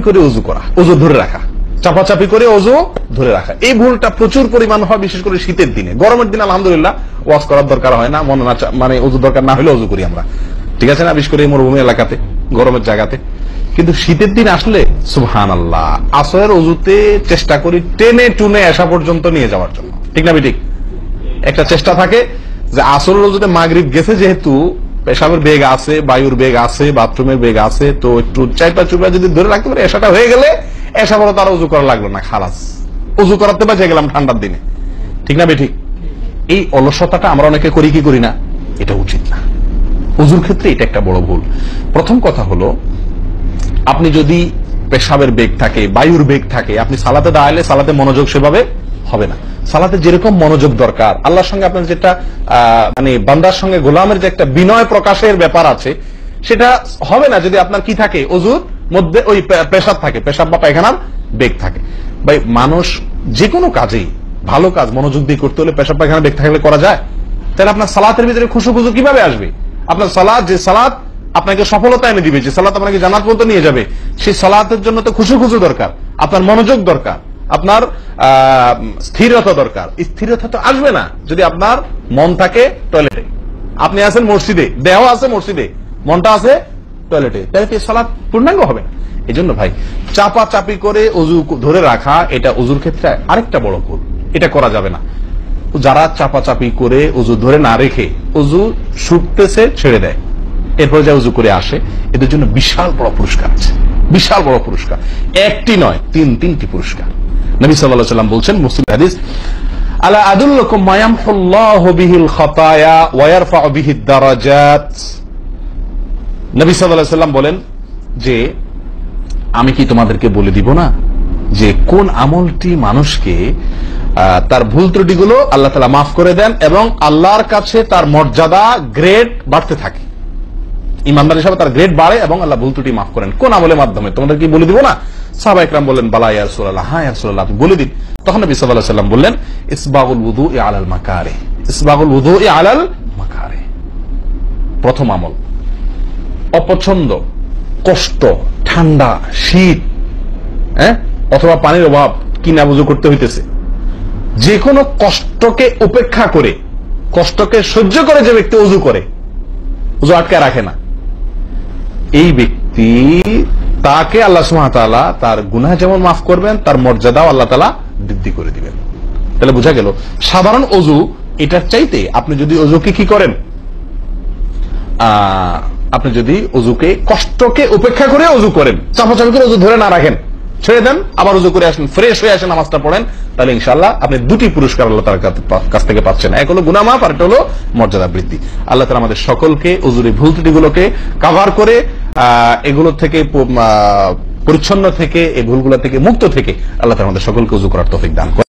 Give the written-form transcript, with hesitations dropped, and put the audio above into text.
করে অজু করা, অজু ধরে রাখা, চাপাচাপি করে অজু ধরে রাখা, এই ভুলটা প্রচুর পরিমাণ হয়, বিশেষ করে শীতের দিনে। গরমের দিনে আলহামদুলিল্লাহ ওয়াশ করার দরকার হয় না, মনে না মানে অজু দরকার না হলে অজু করি আমরা, ঠিক আছে না, বিশেষ করে মরুভূমি এলাকাতে, গরমের জায়গাতে। কিন্তু শীতের দিন আসলে সুবহানাল্লাহ, আসরের অজুতে চেষ্টা করি টেনে টুনে আসা পর্যন্ত নিয়ে যাওয়ার জন্য, ঠিক না ঠিক? একটা চেষ্টা থাকে যে আসরের অজুতে মাগরিব গেছে, যেহেতু পেশাবের বেগ আছে, বায়ুর বেগ আছে, বাথরুমের বেগ আছে, তো একটু চাইপা চুপা যদি ধরে রাখতে পারে, এসাটা হয়ে গেলে এসা বড় তার অজু করা লাগলো না, খালাস, অজু করাতে বাঁচে গেলাম ঠান্ডার দিনে, ঠিক না ঠিক? এই অলসতাটা আমরা অনেকে করি কি করি না, এটা উচিত না। অজুর ক্ষেত্রে এটা একটা বড় ভুল। প্রথম কথা হলো, আপনি যদি পেশাবের বেগ থাকে, বায়ুর বেগ থাকে, আপনি সালাতে দাঁড়ালে সালাতে মনোযোগ সেভাবে হবে না। সালাতে যেরকম মনোযোগ দরকার, আল্লাহর সঙ্গে আপনার যেটা মানে বান্দার সঙ্গে গোলামের যে একটা বিনয় প্রকাশের ব্যাপার আছে, সেটা হবে না যদি আপনার কি থাকে, অজুর মধ্যে ওই পেশাব থাকে, পেশাব বা পায়খানার বেগ থাকে। ভাই, মানুষ যে কোনো কাজেই ভালো কাজ মনোযোগ দিয়ে করতে হলে পেশাব পায়খানার বেগ থাকলে করা যায়? তাহলে আপনার সালাতের ভিতরে খুশু খুশু কিভাবে আসবে? আপনার সালাত, যে সালাত আপনাকে সফলতা এনে দিবে, যে সালাত আপনাকে জান্নাত পর্যন্ত নিয়ে যাবে, সেই সালাতের জন্য তো খুশু খুশু দরকার, আপনার মনোযোগ দরকার, আপনার স্থিরতা দরকার। স্থিরতা তো আসবে না যদি আপনার মন থাকে টয়লেটে, আপনি আছেন মসজিদে, দেহ আছে মসজিদে, মনটা আছে টয়লেটে, তাহলে সালাত পূর্ণাঙ্গ হবে না। এই জন্য ভাই, চাপা চাপি করে অজু ধরে রাখা, এটা অজুর ক্ষেত্রে আরেকটা বড় ভুল, এটা করা যাবে না। যারা চাপাচাপি করে অজু ধরে না রেখে অজু শুকতেছে ছেড়ে দেয়, এরপর যা উজু করে আসে, এদের জন্য বিশাল বড় পুরস্কার আছে, বিশাল বড় পুরস্কার, একটি নয়, তিনটি পুরস্কার। নবী সাল্লাল্লাহু আলাইহি ওয়াসাল্লাম বলছেন, মুসলিম হাদিস, আলা আদুল্লুকুম মা ইয়ামহুল্লাহু বিহিল খাতায়া ওয়া ইয়ারফাউ বিহিদ দারাজাত। নবী সাল্লাল্লাহু আলাইহি ওয়াসাল্লাম বলেন যে, আমি কি তোমাদেরকে বলে দিব না যে কোন আমলটি মানুষকে তার ভুল ত্রুটিগুলো আল্লাহ তাআলা মাফ করে দেন এবং আল্লাহর কাছে তার মর্যাদা, গ্রেড বাড়তে থাকে, ইমানদার হিসেবে তার গ্রেড বাড়ে এবং আল্লাহ ভুল ত্রুটি মাফ করেন। কোন আমলের মাধ্যমে? তোমাদের কি বলে দিব না? সাহাবা ইকরাম বললেন, বালা ইয়া রাসূলুল্লাহ, হ্যাঁ ইয়া রাসূলুল্লাহ, আপনি বলে দিন। তখন নবী সাল্লাল্লাহু আলাইহি ওয়াসাল্লাম বললেন, ইসবাগুল wudu'i আলাল মাকারিহ, ইসবাগুল wudu'i আলাল মাকারিহ। প্রথম আমল, অপছন্দ, কষ্ট, ঠান্ডা, শীত, অথবা পানির অভাব, কিনা বুঝু করতে হইতেছে, যে কোনো কষ্টকে উপেক্ষা করে, কষ্টকে সহ্য করে যে ব্যক্তি অজু করে, অজু আটকে রাখে না, এই ব্যক্তি, তাকে আল্লাহ সুবহানাহু ওয়া তাআলা তার গুনাহ যেমন মাফ করবেন, তার মর্যাদাও আল্লাহ তাআলা বৃদ্ধি করে দিবেন। তাহলে বোঝা গেল, সাধারণ অজু এটার চাইতে আপনি যদি অজুকে কি করেন, আপনি যদি অজুকে, কষ্টকে উপেক্ষা করে অজু করেন, চাপাচাপি করে অজু ধরে না রাখেন, ছেড়ে দেন, আবার অজু করে আসেন, ফ্রেশ হয়ে আসেন, নামাজটা পড়েন, তাহলে ইনশাআল্লাহ আপনি দুটি পুরস্কার আল্লাহ তাআলার কাছ থেকে পাচ্ছেন। এক হলো গুনাহ মাফ, আর একটা হলো মর্যাদা বৃদ্ধি। আল্লাহ তাআলা আমাদের সকলকে অজুর ভুল ত্রুটিগুলোকে কভার করে, এগুলো থেকে পরিচ্ছন্ন থেকে, এই ভুলগুলো থেকে মুক্ত থেকে আল্লাহ তাআলা আমাদের সকলকে অজু করার তৌফিক দান করেন।